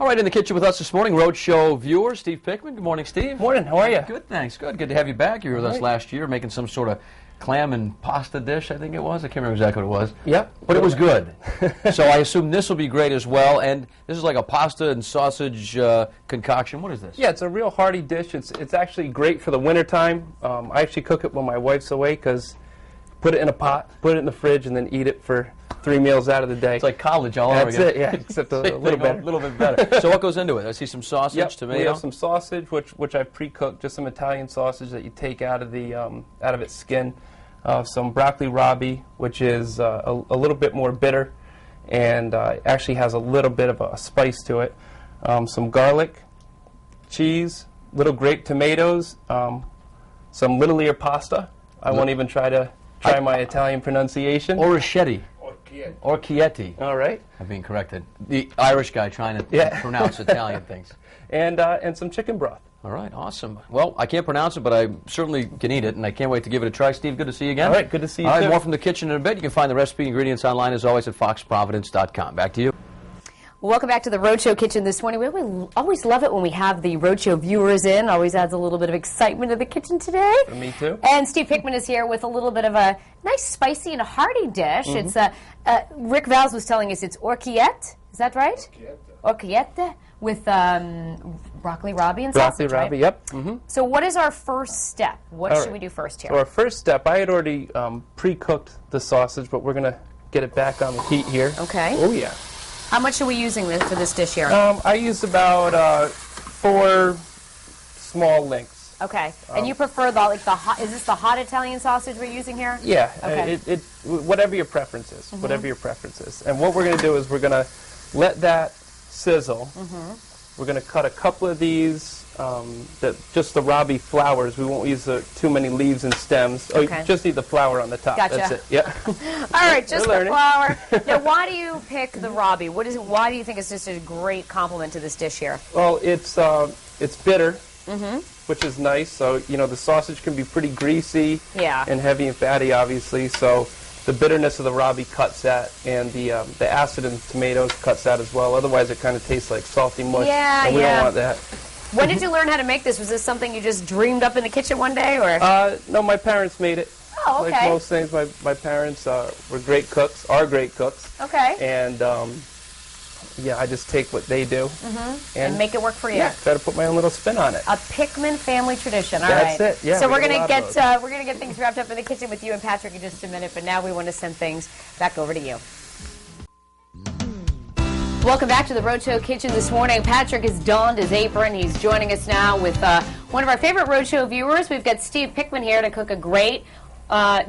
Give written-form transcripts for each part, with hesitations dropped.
All right, in the kitchen with us this morning, Rhode Show viewer, Steve Pickman. Good morning, Steve. Morning, how are you? Good, thanks. Good to have you back. You were with us last year making some sort of clam and pasta dish, I think it was. I can't remember exactly what it was. Yep. But it was good. So I assume this will be great as well. And this is like a pasta and sausage concoction. What is this? Yeah, it's a real hearty dish. It's actually great for the wintertime. I actually cook it when my wife's away because put it in a pot, put it in the fridge, and then eat it for 3 meals out of the day. It's like college all over again. That's it, yeah, except a little better. A little bit better. So what goes into it? I see some sausage, tomato. We have some sausage, which I pre-cooked, just some Italian sausage that you take out of the out of its skin. Some broccoli rabe, which is a little bit more bitter, and actually has a little bit of a spice to it. Some garlic, cheese, little grape tomatoes, some little ear pasta. I won't even try my Italian pronunciation. Orecchiette. Orecchiette. All right. I'm being corrected. The Irish guy trying to pronounce Italian things. And some chicken broth. All right, awesome. Well, I can't pronounce it, but I certainly can eat it, and I can't wait to give it a try. Steve, good to see you again. All right, good to see you All right, too. more from the kitchen in a bit. You can find the recipe and ingredients online, as always, at foxprovidence.com. Back to you. Welcome back to the Rhode Show kitchen this morning. We always love it when we have the Rhode Show viewers in. Always adds a little bit of excitement to the kitchen today. For me too. And Steve Pickman is here with a little bit of a nice, spicy, and hearty dish. It's Rick Valls was telling us it's orecchiette. Is that right? Orecchiette with broccoli rabe and sausage, Broccoli rabe, right? yep. So what is our first step? What should we do first here? So our first step, I had already pre-cooked the sausage, but we're going to get it back on the heat here. Okay. Oh, yeah. How much are we using for this dish here? I used about 4 small links. Okay. And you prefer the hot? Is this the hot Italian sausage we're using here? Yeah. Okay. Whatever your preference is. Whatever your preference is. And what we're going to do is we're going to let that sizzle. We're going to cut a couple of these, just the rabe flowers. We won't use too many leaves and stems. Oh, Okay. you just need the flower on the top. Gotcha. That's it. Yeah. All right, just We're the learning. flour. Now, why do you pick the rabe? Why do you think it's just a great compliment to this dish here? Well, it's bitter, which is nice. So the sausage can be pretty greasy and heavy and fatty, obviously. So the bitterness of the rabe cuts that, and the acid in the tomatoes cuts that as well. Otherwise, it kind of tastes like salty mush, and we don't want that. When did you learn how to make this? Was this something you just dreamed up in the kitchen one day, or? No, my parents made it. Oh, okay. Like most things, my parents were great cooks, are great cooks. Okay. And yeah, I just take what they do and make it work for you. Yeah, try to put my own little spin on it. A Pickman family tradition. All right. That's it. Yeah. So we're gonna get things wrapped up in the kitchen with you and Patrick in just a minute. But now we want to send things back over to you. Welcome back to the Rhode Show kitchen this morning. Patrick has donned his apron. He's joining us now with one of our favorite Rhode Show viewers. We've got Steve Pickman here to cook a great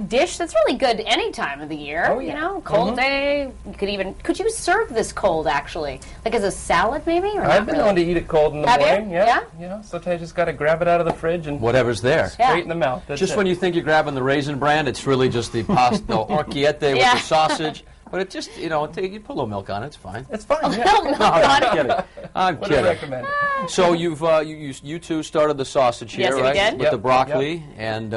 dish that's really good any time of the year. Oh, yeah. Cold day. Could you serve this cold, actually? Like as a salad, maybe? Or I've been known to eat it cold in the morning. You? Yeah. Sometimes you just got to grab it out of the fridge and Whatever's there. straight in the mouth. That's Just it. when you think you're grabbing the raisin brand, it's really just the pasta, the orecchiette with the sausage. But it just, you put a little milk on it. It's fine. It's fine. Yeah. Milk on I'm it. kidding. I'm Would I kidding. recommend it? So you two started the sausage here, Yes, we right? did. With the broccoli, and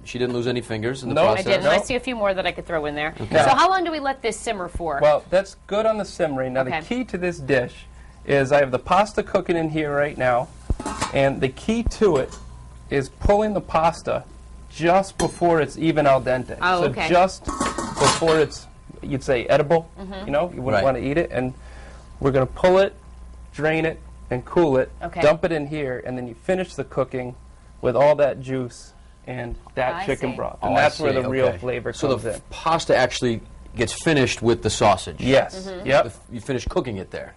she didn't lose any fingers in the No, process. I did, and No. I see a few more that I could throw in there. Okay. So how long do we let this simmer for? Well, that's good on the simmering. Now, Okay. the key to this dish is I have the pasta cooking in here right now, and the key to it is pulling the pasta just before it's even al dente. Oh, so okay. just before it's, you'd say, edible, you wouldn't Right. want to eat it, and we're going to pull it, drain it, and cool it, Okay. dump it in here, and then you finish the cooking with all that juice and that I chicken see. broth. Oh, And I that's where see. the real Okay. flavor So comes the in. pasta actually gets finished with the sausage. Yes. Yep. You finish cooking it there.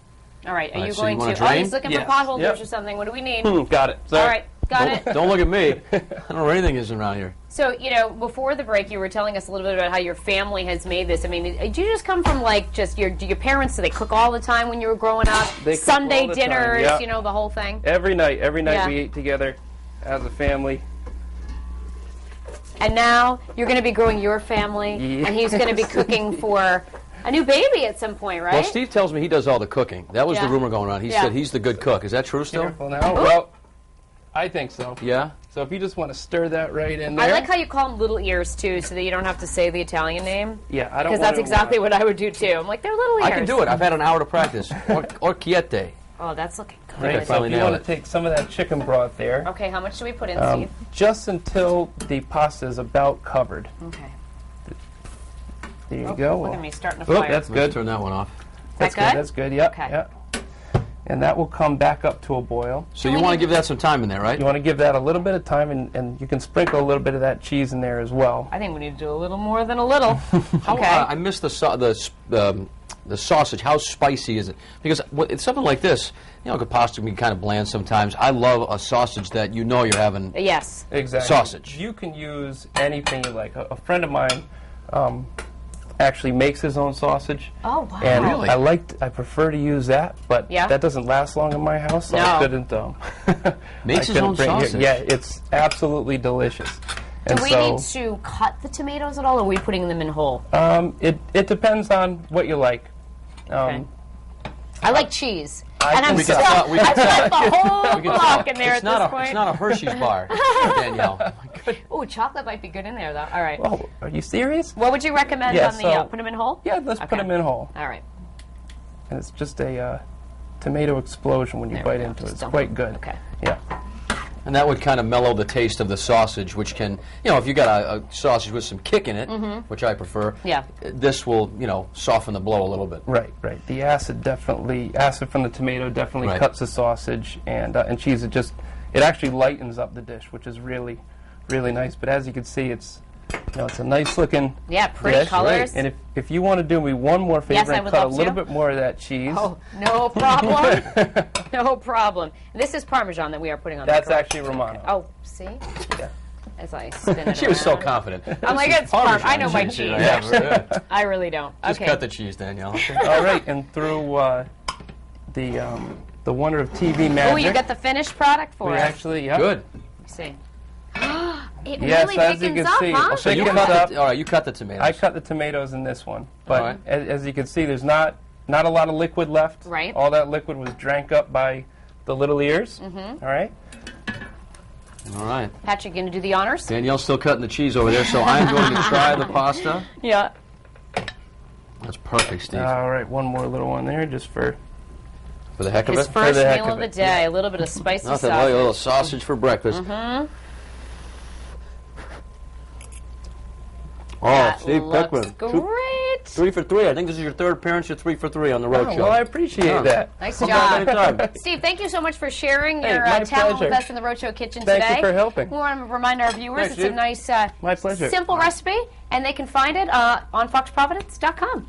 All right, are All right, you so going you wanna to? drain? Oh, he's looking for Yes. potholders Yep. or something. What do we need? Got it. Sorry. All right, got it. Don't look at me. I don't know where anything is around here. So, before the break, you were telling us a little bit about how your family has made this. I mean, did you just come from, do your parents, do they cook all the time when you were growing up? They cook Sunday all the time, dinners, yeah. the whole thing? Every night Yeah. we ate together as a family. And now you're going to be growing your family, and he's going to be cooking for a new baby at some point, right? Well, Steve tells me he does all the cooking. That was the Yeah. rumor going around. He Yeah. said he's the good cook. Is that true still? Careful now. Well, I think so. Yeah? So if you just want to stir that right in there. I like how you call them little ears, too, so that you don't have to say the Italian name. Yeah, I don't Because that's exactly what I would do, too. I'm like, they're little ears. I can do it. I've had an hour to practice. Orecchiette. Oh, that's looking good. Right, so finally if you nailed want it. to take some of that chicken broth there, Okay, how much do we put in, Steve? just until the pasta is about covered. Okay. There you go. Look at me starting to Oh, fire. that's Good. good. Turn that one off. That's that good? That's good. Yep. Okay. Yep. And that will come back up to a boil. So you want to give that some time in there, right? You want to give that a little bit of time, and you can sprinkle a little bit of that cheese in there as well. I think we need to do a little more than a little. How, Okay. I missed the sausage. How spicy is it? Because it's something like this. You know, it could possibly be kind of bland sometimes. I love a sausage that you know you're having Yes. Exactly. sausage. You can use anything you like. A friend of mine actually makes his own sausage. Oh, wow. And Really? I prefer to use that, but Yeah? that doesn't last long in my house, so No. I couldn't. Makes I his couldn't own bring it. sausage. Yeah, it's absolutely delicious. Do And we so, need to cut the tomatoes at all, or are we putting them in whole? it depends on what you like. Okay. I like cheese. I And I'm can still, tell. We can I tell. put the whole block in there It's at this not point. It's not a Hershey's bar, Danielle. My goodness. Ooh, chocolate might be good in there, though. All right. Oh, are you serious? What would you recommend Yeah, on the, so- put them in whole? Yeah, let's put Okay. them in whole. All right. And it's just a tomato explosion when you There we bite go. into it. Just It's dump quite it. good. Okay. Yeah. And that would kind of mellow the taste of the sausage, which can, you know, if you got a sausage with some kick in it, which I prefer, Yeah. this will, you know, soften the blow a little bit. Right, right. The acid from the tomato definitely Right. cuts the sausage, and cheese. It actually lightens up the dish, which is really, really nice. But as you can see, it's a nice looking Yeah, pretty dish. colors. And if you want to do me one more favor Yes, I and would cut a love little to. bit more of that cheese, Oh, no problem. No problem. This is Parmesan that we are putting on that's there, actually Romano. Oh, see? Yeah. As I spin it She was so around. confident. I'm like, it's Parmesan. I know my cheese. Yeah, I really don't. Just Okay. cut the cheese, Danielle. All right, and through the wonder of TV magic, Oh, you got the finished product for we us. actually, yeah. Good. Let's see. It Yes, really as you thickens can up, see, huh? I'll So you Thickens cut up. all right, you cut the tomatoes. I cut the tomatoes in this one, but All right. as you can see, there's not a lot of liquid left. Right. All that liquid was drank up by the little ears. All right. All right. Patrick, you going to do the honors? Danielle's still cutting the cheese over there, so I'm going to try the pasta. Yeah. That's perfect, Steve. All right, one more little one there, just for For the heck of His it. first the heck meal of of the it, day. A little bit of spicy Nothing like a little sausage. sausage for breakfast. Oh, Steve looks Pickman. great. 3 for 3. I think this is your third appearance. You're 3 for 3 on the Rhode Show. well, I appreciate that. Nice Come back job. anytime. Steve, thank you so much for sharing Hey, your my talent with pleasure. us in the Rhode Show kitchen Thank you today. for helping. We want to remind our viewers Thanks, it's a Steve. nice, My pleasure. simple recipe, and they can find it on foxprovidence.com.